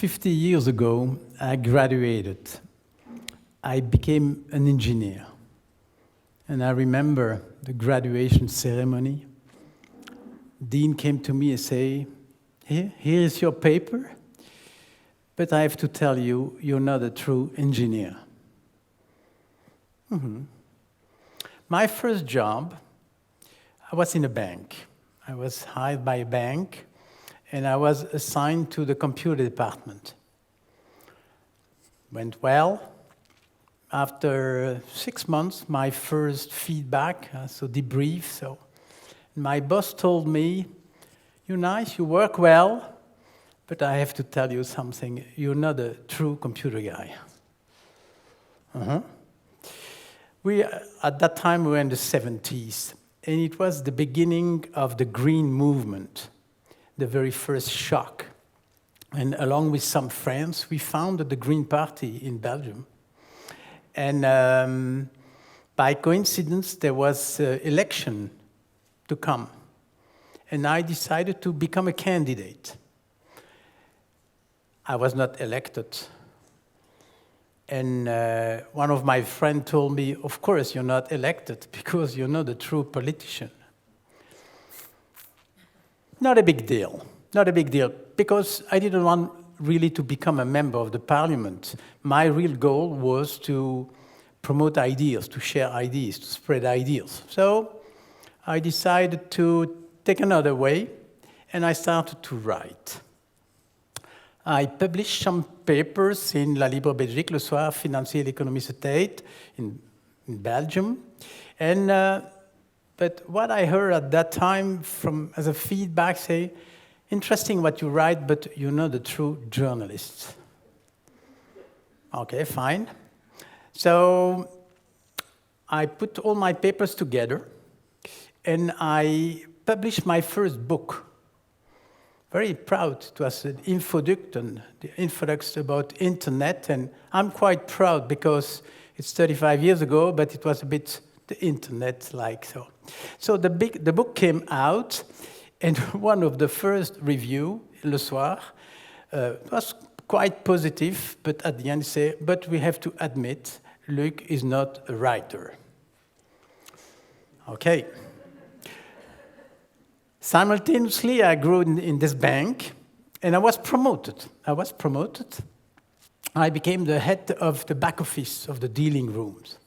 50 years ago, I graduated. I became an engineer. And I remember the graduation ceremony. Dean came to me and said, here is your paper, but I have to tell you, you're not a true engineer. My first job, I was in a bank. I was hired by a bank, and I was assigned to the computer department. Went well. After 6 months, my first feedback, so debrief. So my boss told me, you're nice, you work well, but I have to tell you something, you're not a true computer guy. At that time, we were in the 70s, and it was the beginning of the green movement, the very first shock. And along with some friends, we founded the Green Party in Belgium. And by coincidence, there was an election to come. And I decided to become a candidate. I was not elected. And one of my friends told me, of course you're not elected because you're not a true politician. Not a big deal. Not a big deal, because I didn't want really to become a member of the parliament. My real goal was to promote ideas, to share ideas, to spread ideas. So I decided to take another way, and I started to write. I published some papers in La Libre Belgique, Le Soir, Financier et l'Économie State, in Belgium. And, but what I heard at that time as a feedback, say, interesting what you write, but you're not a true journalist. Okay, fine. So I put all my papers together, and I published my first book. Very proud. It was an infoduct about internet, and I'm quite proud because it's 35 years ago, but it was a bit the internet-like. So the book came out, and one of the first review, Le Soir, was quite positive, but at the end say, but we have to admit, Luc is not a writer. Okay. Simultaneously, I grew in this bank, and I was promoted. I became the head of the back office of the dealing rooms.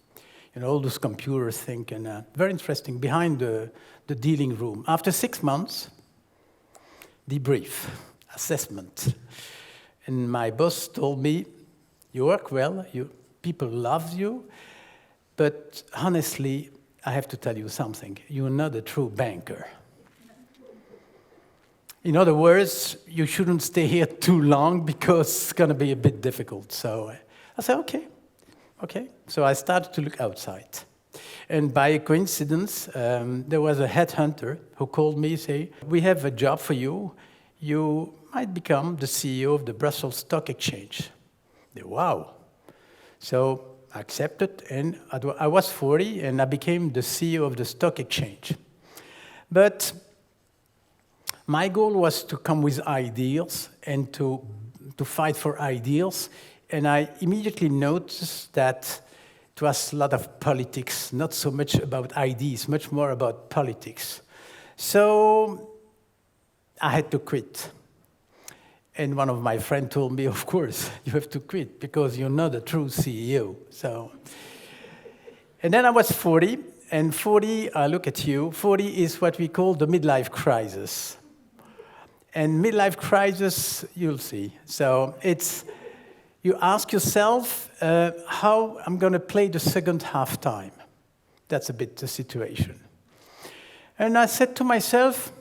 You know, all those computer things, and very interesting, behind the dealing room. After 6 months, debrief, assessment. And my boss told me, you work well, people love you, but honestly, I have to tell you something. You're not a true banker. In other words, you shouldn't stay here too long because it's going to be a bit difficult. So I said, okay. So I started to look outside. And by coincidence, there was a headhunter who called me and said, we have a job for you. You might become the CEO of the Brussels Stock Exchange. I said, wow. So I accepted, and I was 40, and I became the CEO of the stock exchange. But my goal was to come with ideas and to fight for ideas, and I immediately noticed that it was a lot of politics, not so much about ideas, much more about politics. So I had to quit. And one of my friends told me, of course, you have to quit because you're not a true CEO. And then I was 40, and 40, I look at you, 40 is what we call the midlife crisis. And midlife crisis, you'll see. So you ask yourself, how I'm going to play the second half time. That's a bit the situation. And I said to myself,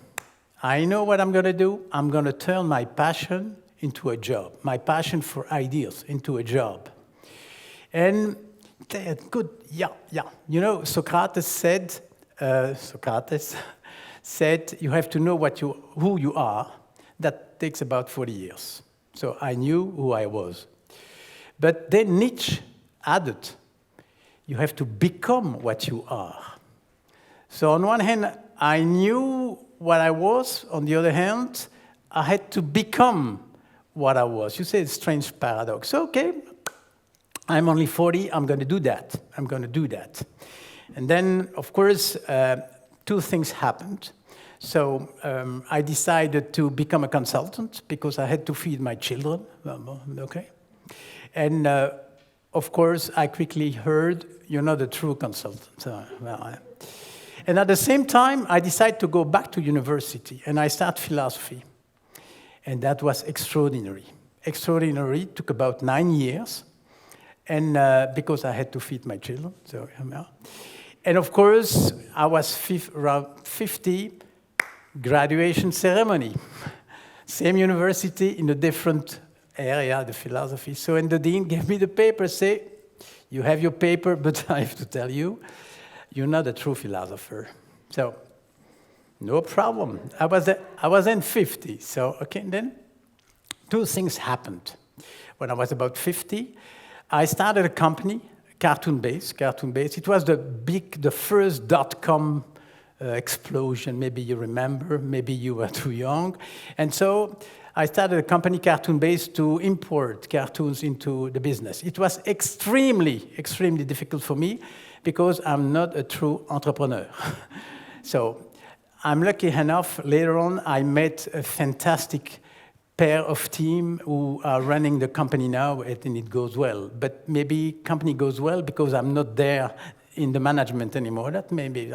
I know what I'm going to do. I'm going to turn my passion into a job, my passion for ideas into a job. And good, yeah. You know, Socrates said, you have to know who you are. That takes about 40 years. So I knew who I was. But then Nietzsche added, you have to become what you are. So on one hand, I knew what I was. On the other hand, I had to become what I was. You say it's a strange paradox. Okay, I'm only 40, I'm going to do that. I'm going to do that. And then, of course, two things happened. So I decided to become a consultant because I had to feed my children. Okay. And of course, I quickly heard, you're not a true consultant. And at the same time, I decided to go back to university, and I started philosophy. And that was extraordinary. Extraordinary, took about 9 years, and because I had to feed my children. So, and of course, I was around 50, graduation ceremony. Same university in a different area, the philosophy. So, and the dean gave me the paper, say, you have your paper, but I have to tell you, you're not a true philosopher. So, no problem. I was in 50. So, okay, then two things happened. When I was about 50, I started a company, cartoon-based. It was the first .com explosion. Maybe you remember, maybe you were too young. And so I started a company, cartoon-based, to import cartoons into the business. It was extremely, extremely difficult for me because I'm not a true entrepreneur. So I'm lucky enough, later on, I met a fantastic pair of team who are running the company now, and it goes well. But maybe company goes well because I'm not there in the management anymore. That maybe.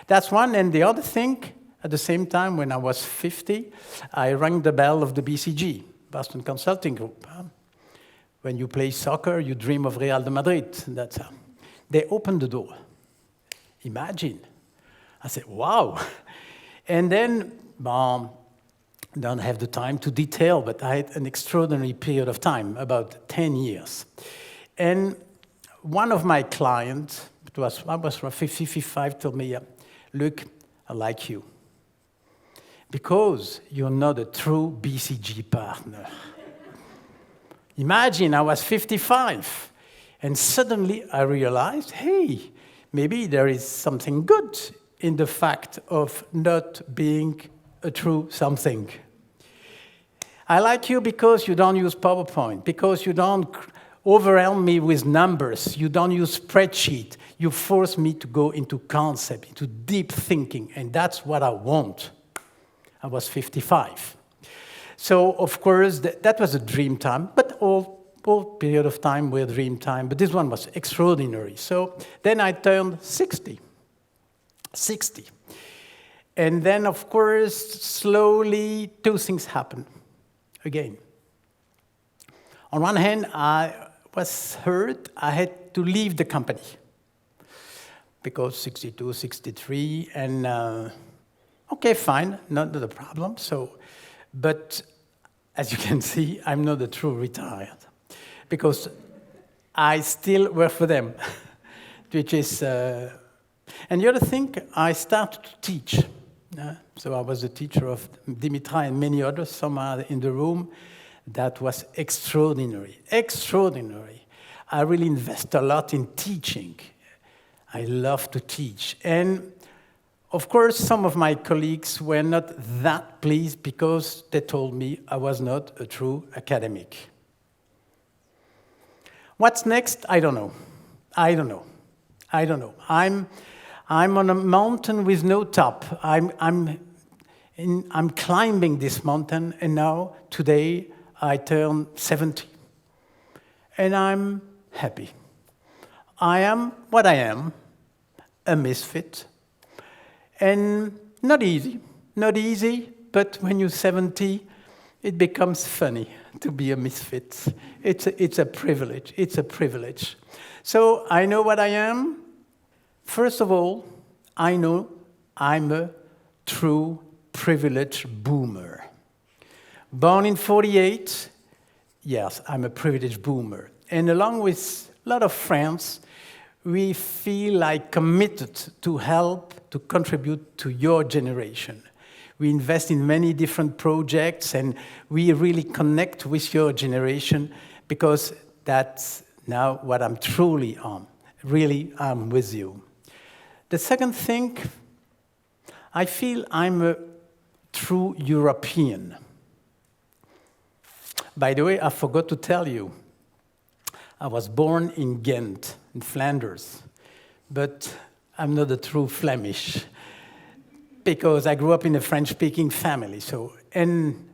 That's one. And the other thing, at the same time, when I was 50, I rang the bell of the BCG, Boston Consulting Group. When you play soccer, you dream of Real de Madrid. That's how. They opened the door. Imagine. I said, wow. And then, don't have the time to detail, but I had an extraordinary period of time, about 10 years. And one of my clients, I was 55, told me, Luc, I like you. Because you're not a true BCG partner. Imagine, I was 55. And suddenly I realized, hey, maybe there is something good in the fact of not being a true something. I like you because you don't use PowerPoint, because you don't overwhelm me with numbers, you don't use spreadsheet, you force me to go into concept, into deep thinking, and that's what I want. I was 55. So, of course, that was a dream time, but all period of time were dream time, but this one was extraordinary. So then I turned 60. And then, of course, slowly, two things happened again. On one hand, I was hurt. I had to leave the company because 62, 63, and okay, fine, not the problem. So, but as you can see, I'm not a true retired because I still work for them, which is. And the other thing, I started to teach. So I was the teacher of Dimitra and many others, some are in the room. That was extraordinary, extraordinary. I really invest a lot in teaching. I love to teach. And of course, some of my colleagues were not that pleased because they told me I was not a true academic. What's next? I don't know. I'm on a mountain with no top. I'm climbing this mountain, and now, today, I turn 70. And I'm happy. I am what I am, a misfit. And not easy, but when you're 70, it becomes funny to be a misfit. It's a privilege. So I know what I am. First of all, I know I'm a true privileged boomer. Born in 48, yes, I'm a privileged boomer. And along with a lot of friends, we feel like committed to help, to contribute to your generation. We invest in many different projects, and we really connect with your generation because that's now what I'm truly on. Really, I'm with you. The second thing, I feel I'm a true European. By the way, I forgot to tell you, I was born in Ghent, in Flanders, but I'm not a true Flemish because I grew up in a French-speaking family. So, and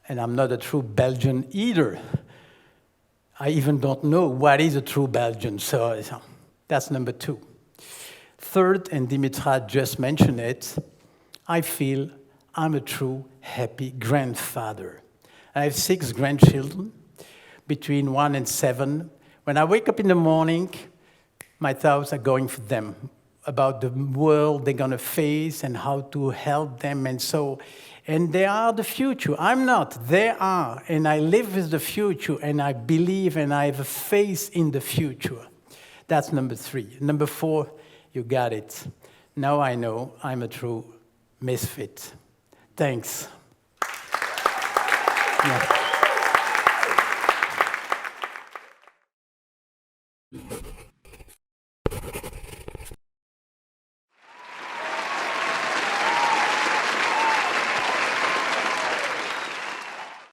I'm not a true Belgian either. I even don't know what is a true Belgian, so that's number 2. Third, and Dimitra just mentioned it, I feel I'm a true happy grandfather. I have 6 grandchildren, between 1 and 7. When I wake up in the morning, my thoughts are going for them, about the world they're going to face and how to help them and so. And they are the future. I'm not. They are. And I live with the future, and I believe and I have a faith in the future. That's number 3. Number 4, you got it. Now I know I'm a true misfit. Thanks. Yeah.